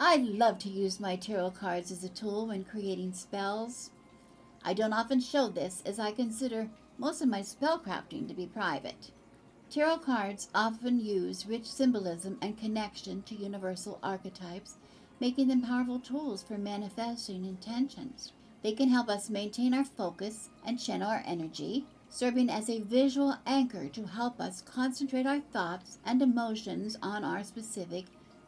I love to use my tarot cards as a tool when creating spells. I don't often show this as I consider most of my spellcrafting to be private. Tarot cards often use rich symbolism and connection to universal archetypes, making them powerful tools for manifesting intentions. They can help us maintain our focus and channel our energy, serving as a visual anchor to help us concentrate our thoughts and emotions on our specific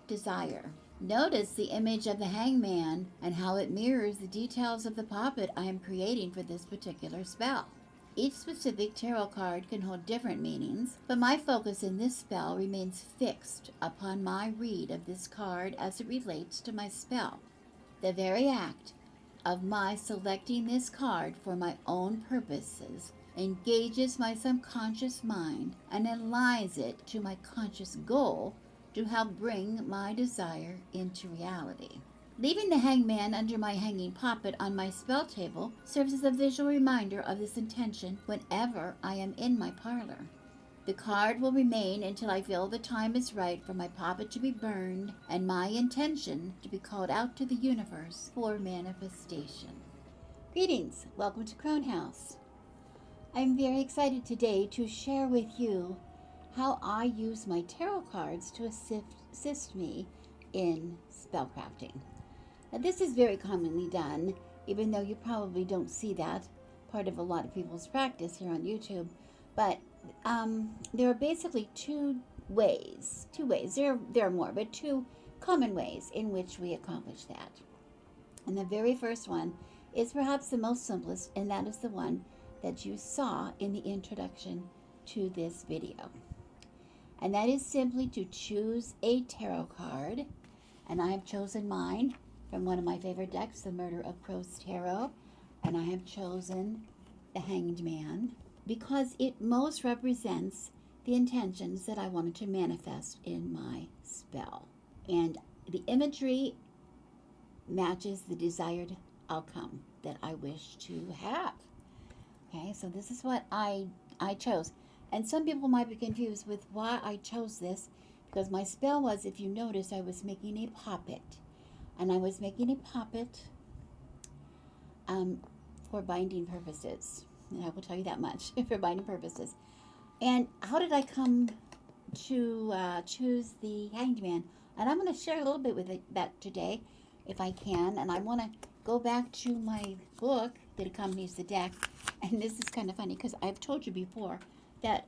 desire. Notice the image of the hangman and how it mirrors the details of the puppet I am creating for this particular spell. Each specific tarot card can hold different meanings, but my focus in this spell remains fixed upon my read of this card as it relates to my spell. The very act of my selecting this card for my own purposes engages my subconscious mind and aligns it to my conscious goal to help bring my desire into reality. Leaving the hangman under my hanging puppet on my spell table serves as a visual reminder of this intention whenever I am in my parlor. The card will remain until I feel the time is right for my puppet to be burned and my intention to be called out to the universe for manifestation. Greetings, welcome to Crone House. I'm very excited today to share with you how I use my tarot cards to assist me in spellcrafting. Now, this is very commonly done, even though you probably don't see that part of a lot of people's practice here on YouTube. But there are basically two ways. There are more, but two common ways in which we accomplish that. And the very first one is perhaps the most simplest, and that is the one that you saw in the introduction to this video. And that is simply to choose a tarot card. And I have chosen mine from one of my favorite decks, the Murder of Crows Tarot. And I have chosen the Hanged Man because it most represents the intentions that I wanted to manifest in my spell. And the imagery matches the desired outcome that I wish to have. Okay, so this is what I chose. And some people might be confused with why I chose this, because my spell was, if you notice, I was making a puppet. And I was making a puppet for binding purposes. And I will tell you that much, for binding purposes. And how did I come to choose the Hanged Man? And I'm going to share a little bit with that today, if I can. And I want to go back to my book that accompanies the deck. And this is kind of funny, because I've told you before that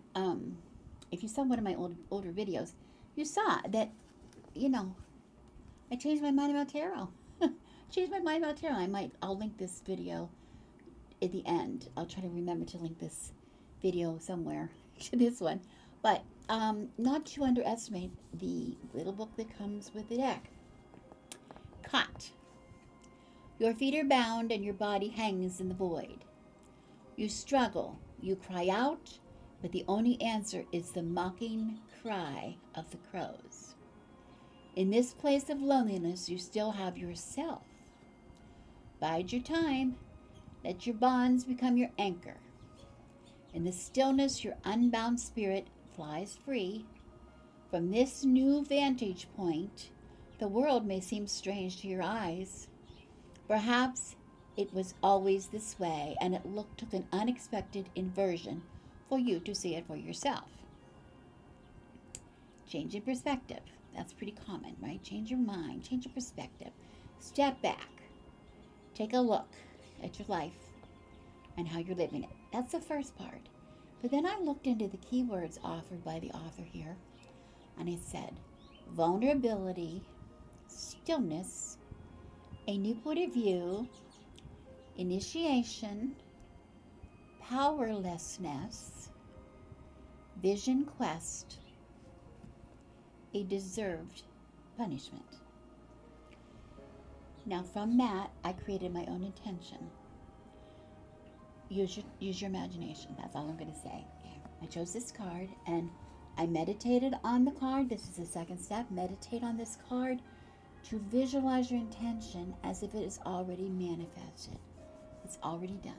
if you saw one of my older videos, you saw that, I changed my mind about tarot. I'll link this video at the end. I'll try to remember to link this video somewhere to this one. But not to underestimate the little book that comes with the deck. Caught. Your feet are bound and your body hangs in the void. You struggle, you cry out, but the only answer is the mocking cry of the crows. In this place of loneliness, you still have yourself. Bide your time. Let your bonds become your anchor. In the stillness, your unbound spirit flies free. From this new vantage point, the world may seem strange to your eyes. Perhaps it was always this way, and it took an unexpected inversion for you to see it for yourself. Change in perspective. That's pretty common, right? Change your mind, change your perspective. Step back. Take a look at your life and how you're living it. That's the first part. But then I looked into the keywords offered by the author here, and it said vulnerability, stillness, a new point of view, initiation, powerlessness, vision quest, a deserved punishment. Now from that, I created my own intention. Use your imagination. That's all I'm going to say. Okay. I chose this card and I meditated on the card. This is the second step. Meditate on this card to visualize your intention as if it is already manifested. It's already done.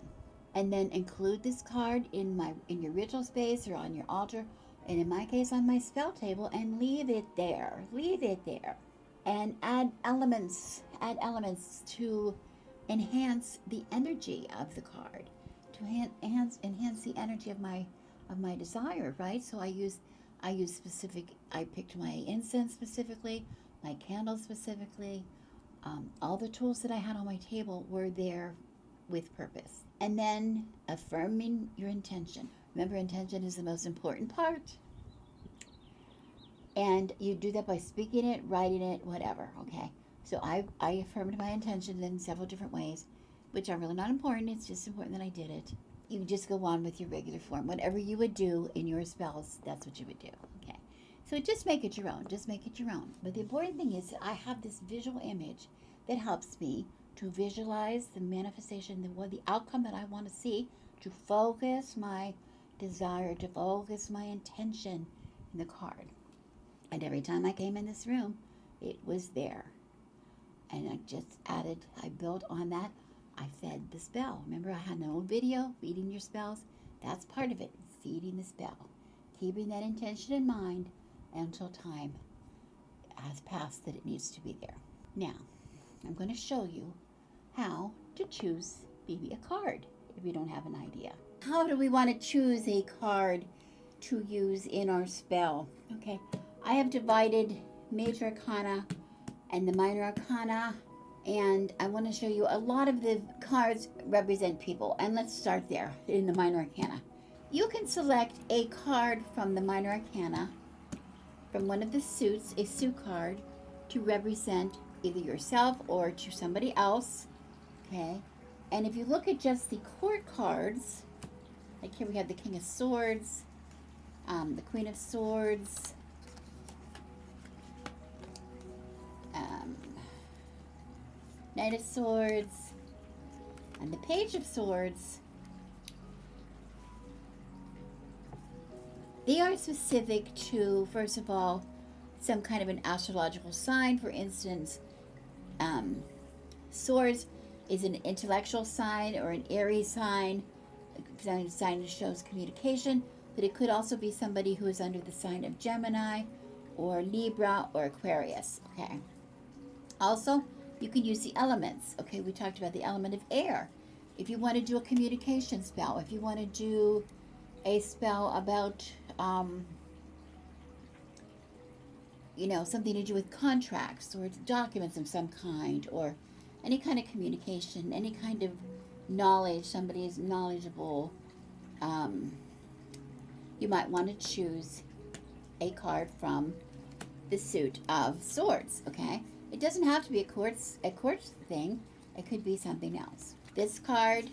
And then include this card in your ritual space or on your altar, and in my case on my spell table, and leave it there. Leave it there. and add elements to enhance the energy of the card, to enhance the energy of my desire, right? So I use specific. I picked my incense specifically, my candles specifically. All the tools that I had on my table were there with purpose. And then affirming your intention. Remember, intention is the most important part. And you do that by speaking it, writing it, whatever, okay? So I affirmed my intention in several different ways, which are really not important. It's just important that I did it. You just go on with your regular form. Whatever you would do in your spells, that's what you would do, okay? So just make it your own. Just make it your own. But the important thing is that I have this visual image that helps me to visualize the manifestation, the outcome that I want to see, to focus my desire, to focus my intention in the card. And every time I came in this room, it was there. And I just I built on that. I fed the spell. Remember, I had an old video, feeding your spells. That's part of it, feeding the spell. Keeping that intention in mind until time has passed that it needs to be there. Now, I'm going to show you how to choose maybe a card if you don't have an idea. How do we want to choose a card to use in our spell? Okay, I have divided major arcana and the minor arcana, and I want to show you a lot of the cards represent people. And let's start there in the minor arcana. You can select a card from the minor arcana, from one of the suits, a suit card, to represent either yourself or to somebody else, okay? And if you look at just the court cards, like here we have the King of Swords, the Queen of Swords, Knight of Swords, and the Page of Swords. They are specific to, first of all, some kind of an astrological sign. For instance, Swords is an intellectual sign or an Aries sign, a sign that shows communication, but it could also be somebody who is under the sign of Gemini or Libra or Aquarius, okay? Also, you can use the elements, okay? We talked about the element of air. If you want to do a communication spell, if you want to do a spell about, something to do with contracts or documents of some kind, or any kind of communication, any kind of knowledge, somebody is knowledgeable, you might want to choose a card from the suit of swords, okay? It doesn't have to be a quartz thing. It could be something else. This card,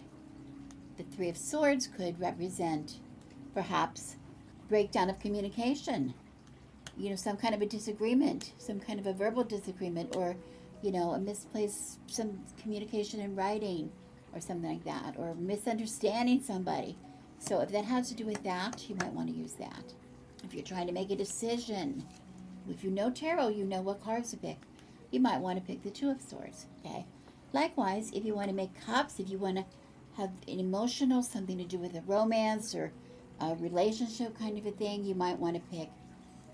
the Three of Swords, could represent perhaps breakdown of communication, some kind of a disagreement, some kind of a verbal disagreement, or a misplaced some communication in writing or something like that, or misunderstanding somebody. So if that has to do with that, you might want to use that. If you're trying to make a decision, if you know tarot, you know what cards to pick. You might want to pick the Two of Swords, okay? Likewise, if you want to make cups, if you want to have an emotional, something to do with a romance or a relationship kind of a thing, you might want to pick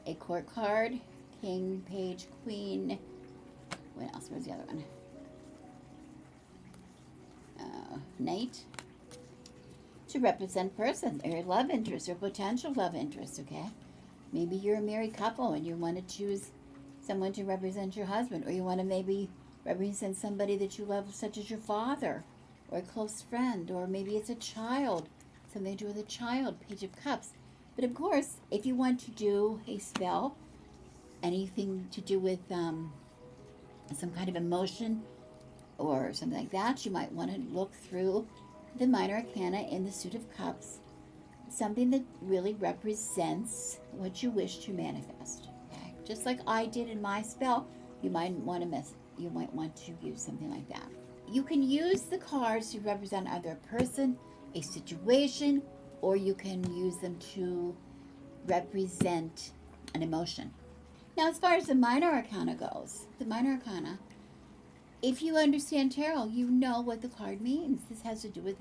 a court card, King, Page, Queen. What else? Where's the other one? Knight. To represent person, or love interest, or potential love interest, okay? Maybe you're a married couple and you want to choose someone to represent your husband, or you want to maybe represent somebody that you love, such as your father, or a close friend, or maybe it's a child, something to do with a child, Page of Cups. But of course, if you want to do a spell, anything to do with some kind of emotion or something like that, you might want to look through the minor arcana in the Suit of Cups, something that really represents what you wish to manifest. Okay, just like I did in my spell, you might want to use something like that. You can use the cards to represent either a person, a situation, or you can use them to represent an emotion. Now, as far as the minor arcana goes, the minor arcana, if you understand tarot, you know what the card means. This has to do with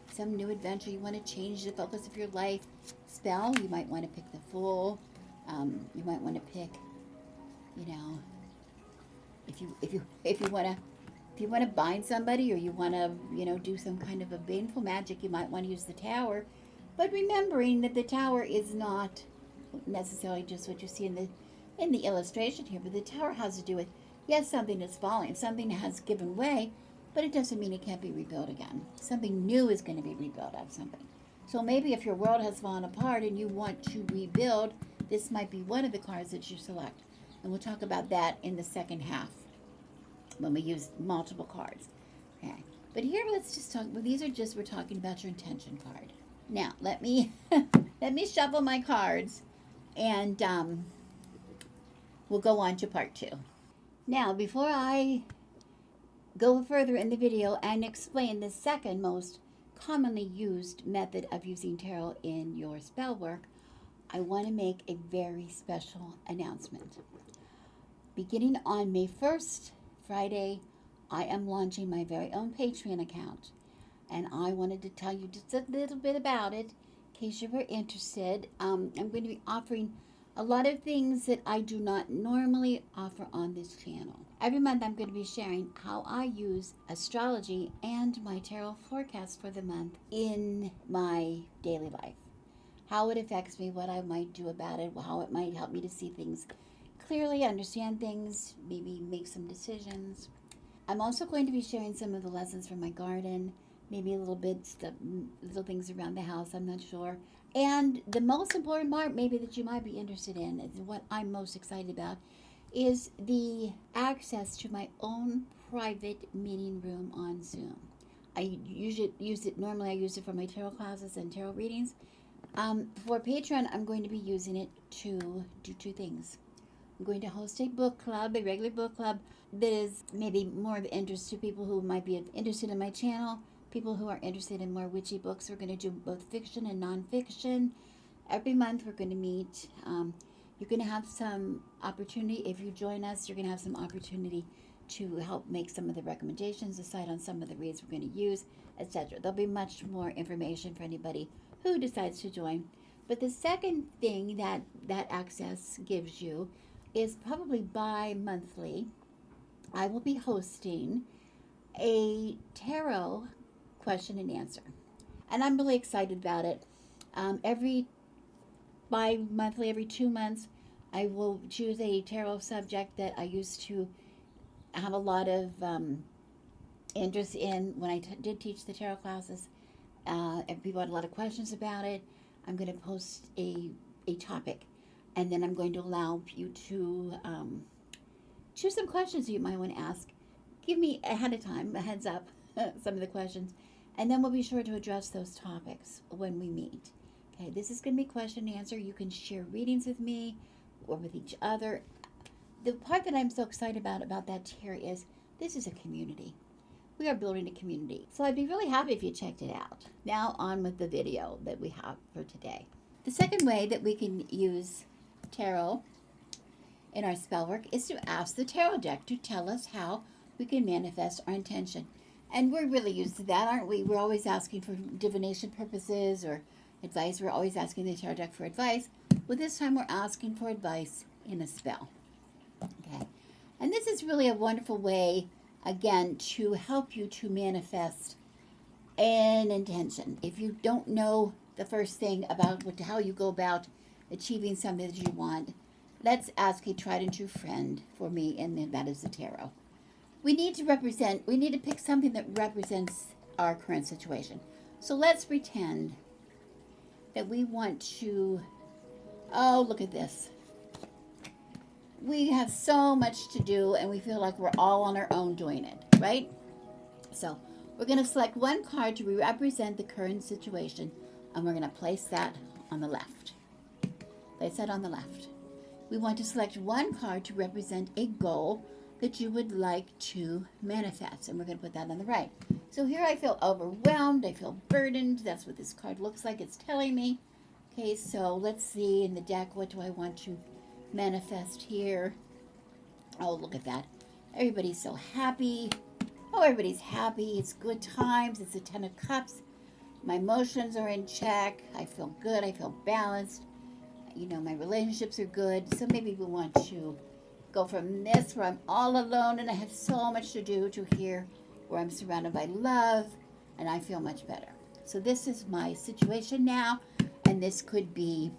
some new adventure. You want to change the focus of your life. Spell, you might want to pick the Fool. You might want to pick, If you want to bind somebody, or you want to, do some kind of a baneful magic, you might want to use the tower. But remembering that the tower is not necessarily just what you see in the illustration here, but the tower has to do with, yes, something is falling, something has given way, but it doesn't mean it can't be rebuilt again. Something new is going to be rebuilt out of something. So maybe if your world has fallen apart and you want to rebuild, this might be one of the cards that you select. And we'll talk about that in the second half when we use multiple cards. Okay. But here, let's just talk. Well, these are just, we're talking about your intention card. Now, let me let me shuffle my cards, and we'll go on to part 2. Now, before I go further in the video and explain the second most commonly used method of using tarot in your spell work, I want to make a very special announcement. Beginning on May 1st, Friday, I am launching my very own Patreon account, and I wanted to tell you just a little bit about it in case you were interested. I'm going to be offering a lot of things that I do not normally offer on this channel. Every month I'm going to be sharing how I use astrology and my tarot forecast for the month in my daily life. How it affects me, what I might do about it, how it might help me to see things clearly, understand things, maybe make some decisions. I'm also going to be sharing some of the lessons from my garden, maybe a little bit, little things around the house, I'm not sure. And the most important part, maybe that you might be interested in, is what I'm most excited about, is the access to my own private meeting room on Zoom. I normally I use it for my tarot classes and tarot readings. For Patreon, I'm going to be using it to do 2 things. I'm going to host a book club, a regular book club, that is maybe more of interest to people who might be interested in my channel, people who are interested in more witchy books. We're going to do both fiction and nonfiction. Every month we're going to meet. You're going to have some opportunity. If you join us, you're going to have some opportunity to help make some of the recommendations, decide on some of the reads we're going to use, etc. There'll be much more information for anybody who decides to join. But the second thing that access gives you is probably bi-monthly. I will be hosting a tarot question and answer, and I'm really excited about it. Every bi-monthly, every 2 months, I will choose a tarot subject that I used to have a lot of interest in when I did teach the tarot classes. And people had a lot of questions about it. I'm going to post a topic, and then I'm going to allow you to choose some questions you might want to ask. Give me ahead of time, a heads up, some of the questions, and then we'll be sure to address those topics when we meet. Okay, this is going to be question and answer. You can share readings with me or with each other. The part that I'm so excited about that here is this is a community. We are building a community. So I'd be really happy if you checked it out. Now on with the video that we have for today. The second way that we can use tarot in our spell work is to ask the tarot deck to tell us how we can manifest our intention. And we're really used to that, aren't we? We're always asking for divination purposes or advice. We're always asking the tarot deck for advice. Well, this time we're asking for advice in a spell. Okay. And this is really a wonderful way, again, to help you to manifest an intention. If you don't know the first thing about how you go about achieving something that you want, let's ask a tried and true friend for me, and that is the tarot. We need to pick something that represents our current situation. So let's pretend that we want to, oh, look at this. We have so much to do, and we feel like we're all on our own doing it, right? So we're going to select one card to represent the current situation, and we're going to place that on the left. Place that on the left. We want to select one card to represent a goal that you would like to manifest, and we're going to put that on the right. So here I feel overwhelmed, I feel burdened. That's what this card looks like. It's telling me. Okay, so let's see in the deck, what do I want to manifest here? Oh, look at that. Everybody's so happy. Oh, everybody's happy. It's good times. It's the 10 of Cups. My emotions are in check. I feel good. I feel balanced. You know, my relationships are good. So maybe we want to go from this where I'm all alone and I have so much to do to here where I'm surrounded by love and I feel much better. So this is my situation now, and this could be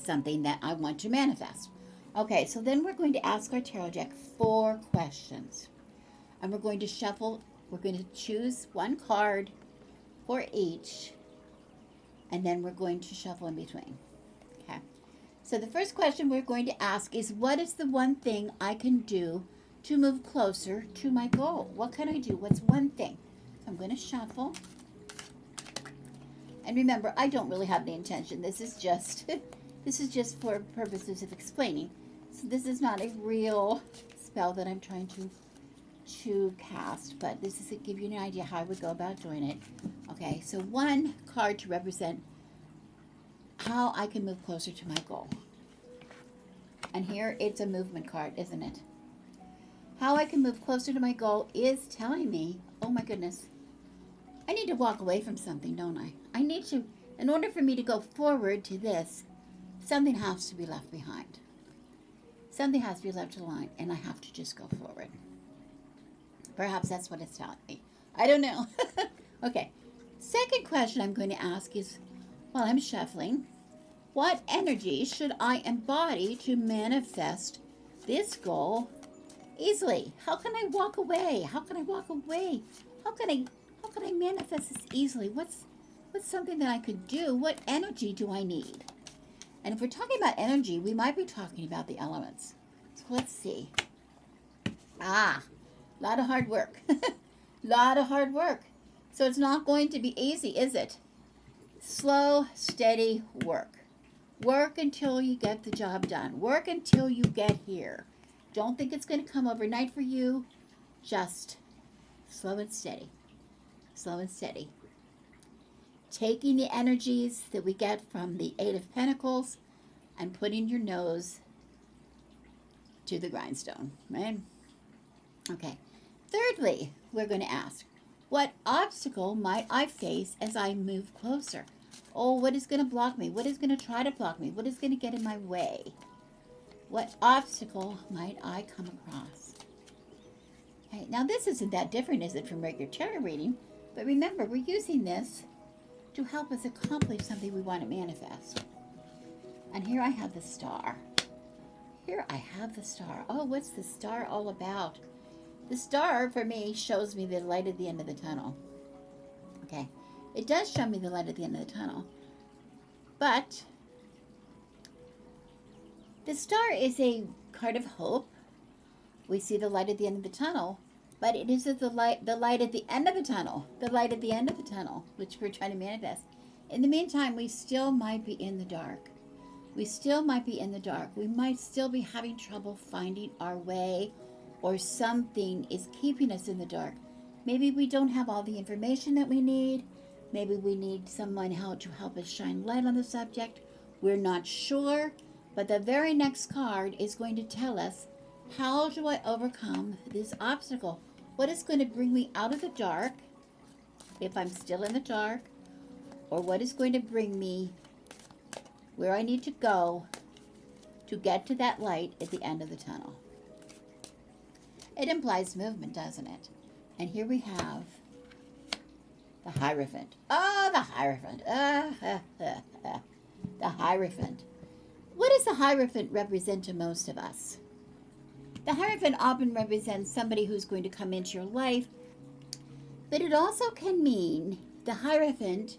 something that I want to manifest. Okay, so then we're going to ask our tarot deck 4 questions. And we're going to shuffle, we're going to choose one card for each, and then we're going to shuffle in between. Okay. So the first question we're going to ask is, what is the one thing I can do to move closer to my goal? What can I do? What's one thing? So I'm going to shuffle. And remember, I don't really have the intention. This is just for purposes of explaining. So this is not a real spell that I'm trying to cast, but this is to give you an idea how I would go about doing it. Okay, so one card to represent how I can move closer to my goal. And here it's a movement card, isn't it? How I can move closer to my goal is telling me, oh my goodness, I need to walk away from something, don't I? I need to, in order for me to go forward to this, something has to be left behind. Something has to be left behind, and I have to just go forward. Perhaps that's what it's telling me. I don't know. Okay. Second question I'm going to ask is, while I'm shuffling, what energy should I embody to manifest this goal easily? How can I walk away? How can I walk away? How can I manifest this easily? What's something that I could do? What energy do I need? And if we're talking about energy, we might be talking about the elements. So let's see. A lot of hard work. Lot of hard work. So it's not going to be easy, is it? Slow, steady work. Work until you get the job done. Work until you get here. Don't think it's going to come overnight for you. Just slow and steady. Slow and steady. Taking the energies that we get from the Eight of Pentacles and putting your nose to the grindstone, right? Okay. Thirdly, we're going to ask, what obstacle might I face as I move closer? Oh, what is going to block me? What is going to try to block me? What is going to get in my way? What obstacle might I come across? Okay, now this isn't that different, is it, from regular tarot reading? But remember, we're using this to help us accomplish something we want to manifest. And here I have the star. Here I have the star. Oh, what's the star all about? The star, for me, shows me the light at the end of the tunnel. Okay. It does show me the light at the end of the tunnel. But the star is a card of hope. We see the light at the end of the tunnel. But it is the light at the end of the tunnel. The light at the end of the tunnel, which we're trying to manifest. In the meantime, we still might be in the dark. We still might be in the dark. We might still be having trouble finding our way, or something is keeping us in the dark. Maybe we don't have all the information that we need. Maybe we need someone to help us shine light on the subject. We're not sure, but the very next card is going to tell us, how do I overcome this obstacle? What is going to bring me out of the dark, if I'm still in the dark, or what is going to bring me where I need to go to get to that light at the end of the tunnel? It implies movement, doesn't it? And here we have the Hierophant. Oh, the Hierophant. The Hierophant. What does the Hierophant represent to most of us? The Hierophant often represents somebody who's going to come into your life, but it also can mean the Hierophant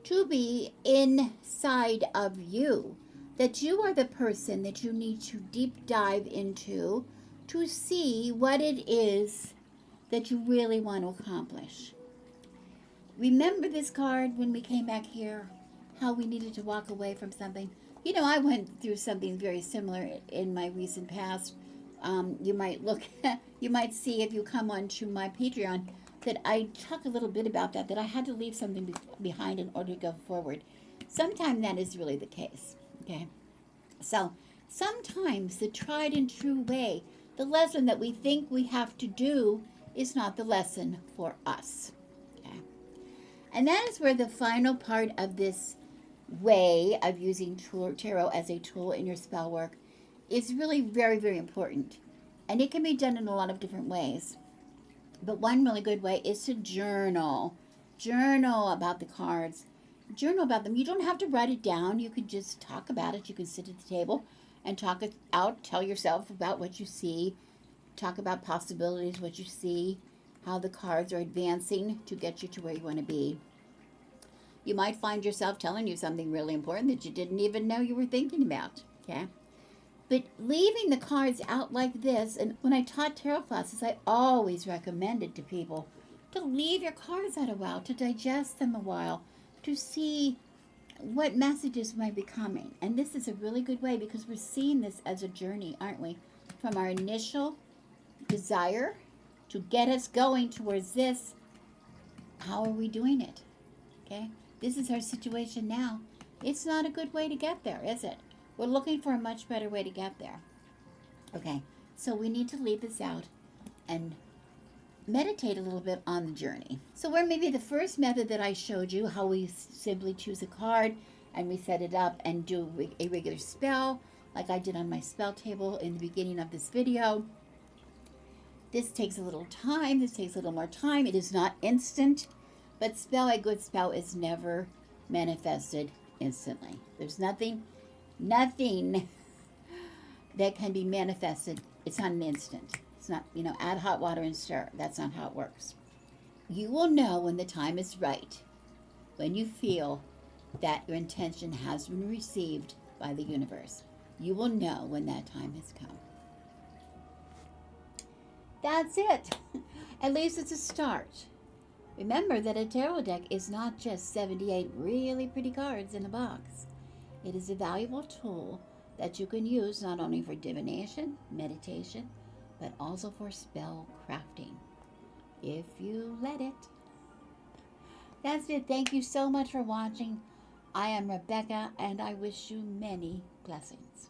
to be inside of you, that you are the person that you need to deep dive into to see what it is that you really want to accomplish. Remember this card when we came back here, how we needed to walk away from something? You know, I went through something very similar in my recent past. You might see if you come onto my Patreon that I talk a little bit about that I had to leave something behind in order to go forward. Sometimes that is really the case, okay? So sometimes the tried and true way, the lesson that we think we have to do, is not the lesson for us, okay? And that is where the final part of this way of using tarot as a tool in your spell work is really very, very important. And it can be done in a lot of different ways. But one really good way is to journal. Journal about the cards. Journal about them. You don't have to write it down. You can just talk about it. You can sit at the table and talk it out. Tell yourself about what you see. Talk about possibilities, what you see, how the cards are advancing to get you to where you want to be. You might find yourself telling you something really important that you didn't even know you were thinking about. Okay? But leaving the cards out like this, and when I taught tarot classes, I always recommended to people to leave your cards out a while, to digest them a while, to see what messages might be coming. And this is a really good way because we're seeing this as a journey, aren't we? From our initial desire to get us going towards this, how are we doing it? Okay? This is our situation now. It's not a good way to get there, is it? We're looking for a much better way to get there. Okay, so we need to leave this out and meditate a little bit on the journey. So where maybe the first method that I showed you, how we simply choose a card and we set it up and do a regular spell, like I did on my spell table in the beginning of this video. This takes a little time. This takes a little more time. It is not instant, but a good spell is never manifested instantly. There's nothing that can be manifested. It's not an instant. It's not, add hot water and stir. That's not how it works. You will know when the time is right, when you feel that your intention has been received by the universe. You will know when that time has come. That's it. At least it's a start. Remember that a tarot deck is not just 78 really pretty cards in a box. It is a valuable tool that you can use not only for divination, meditation, but also for spell crafting, if you let it. That's it. Thank you so much for watching. I am Rebecca, and I wish you many blessings.